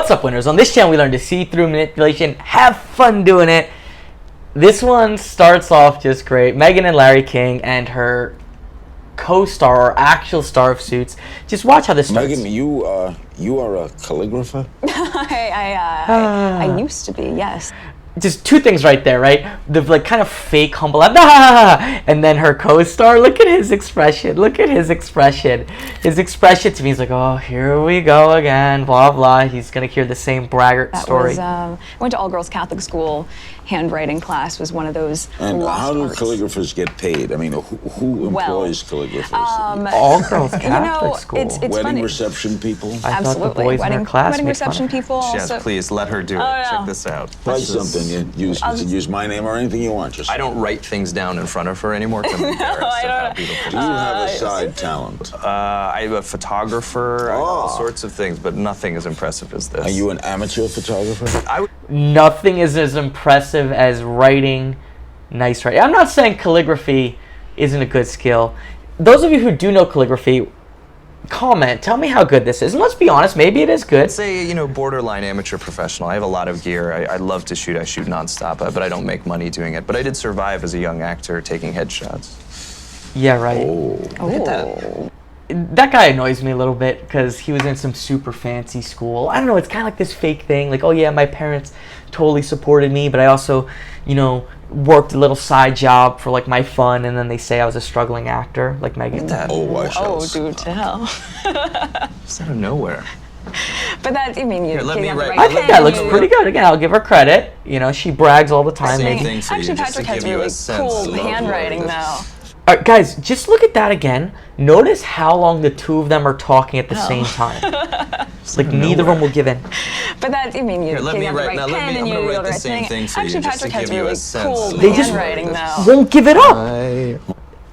What's up, winners? On this channel, we learn to see through manipulation, have fun doing it. This one starts off just great. Meghan and Larry King and her co-star or actual star of Suits. Just watch how this starts. Meghan, you are a calligrapher? I used to be, yes. Just two things right there, right? The like kind of fake humble laugh, and then her co-star. Look at his expression. Look at his expression. His expression to me is like, oh, here we go again. Blah blah. He's gonna hear the same braggart story. I went to all-girls Catholic school. Handwriting class was one of those. And how do arts. calligraphers get paid? I mean, who employs calligraphers? All girls Catholic school. It's Wedding funny. reception people? I thought the Absolutely. boys in her class Wedding made fun reception of her. people. Yes, Also, please let her do it. no. Check this out. Write This is- something. You use my name or anything you want. Just I don't write things down in front of her anymore. 'Cause I'm embarrassed at how beautiful. Do you have a side talent? I'm a photographer. I do all Oh. sorts of things, but nothing as impressive as this. Are you an amateur photographer? Nothing is as impressive as writing nice writing. I'm not saying calligraphy isn't a good skill. Those of you who do know calligraphy, comment. Tell me how good this is. And let's be honest, maybe it is good. I'd say, borderline amateur professional. I have a lot of gear. I love to shoot. I shoot nonstop, but I don't make money doing it. But I did survive as a young actor taking headshots. Yeah, right. Look at that. That guy annoys me a little bit because he was in some super fancy school. I don't know, it's kind of like this fake thing. Like, oh yeah, my parents totally supported me, but I also, worked a little side job for like my fun, and then they say I was a struggling actor, like Meghan. Oh, I shall. Oh, dude, to hell. Just out of nowhere. But that, you mean, you let you me have the write- right I think pen, that looks you- pretty good. Again, I'll give her credit. She brags all the time. Same Maybe. thing for you, Actually, just to Patrick has give you really a sense cool of handwriting, this. though. All right, guys, just look at that again. Notice how long the two of them are talking at the same time. Like neither of them will give in. But that, you mean, you let you me have the write- right now let pen me- and I'm you gonna do write the the right same thing. thing for you, Actually, just to Patrick has give you a really sense cool of They just handwriting, though. Won't give it up.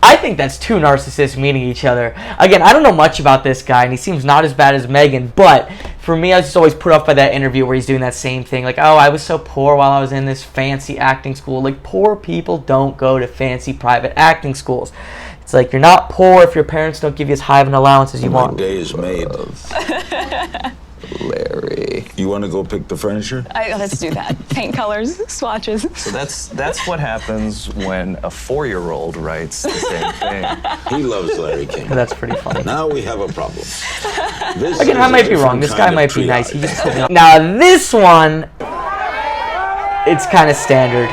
I think that's two narcissists meeting each other. Again, I don't know much about this guy, and he seems not as bad as Meghan, but for me, I was just always put off by that interview where he's doing that same thing. Like, oh, I was so poor while I was in this fancy acting school. Like, poor people don't go to fancy private acting schools. It's like, you're not poor if your parents don't give you as high of an allowance as you My want. day is made. Larry. You want to go pick the furniture? Let's do that. Paint colors, swatches. So that's what happens when a 4-year-old writes the same thing. He loves Larry King. That's pretty funny. Now we have a problem. This Again, is I a might be wrong. different This kind guy of might be nice. triage. He just put me on. Now, this one, it's kind of standard.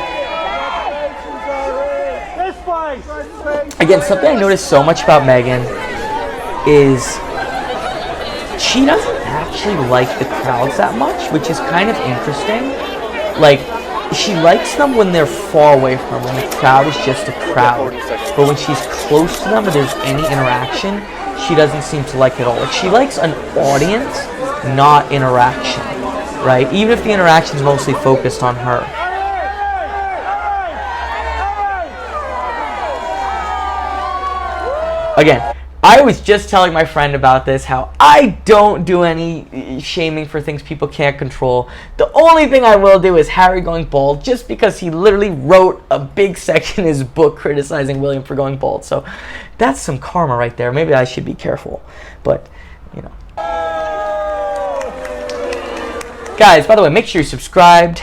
Again, something I noticed so much about Meghan is she doesn't actually like the crowds that much, which is kind of interesting. Like, she likes them when they're far away from her, when the crowd is just a crowd. But when she's close to them or there's any interaction, she doesn't seem to like it at all. Like, she likes an audience, not interaction, right? Even if the interaction is mostly focused on her. Again, I was just telling my friend about this, how I don't do any shaming for things people can't control. The only thing I will do is Harry going bald, just because he literally wrote a big section in his book criticizing William for going bald. So that's some karma right there. Maybe I should be careful. But, Guys, by the way, make sure you're subscribed.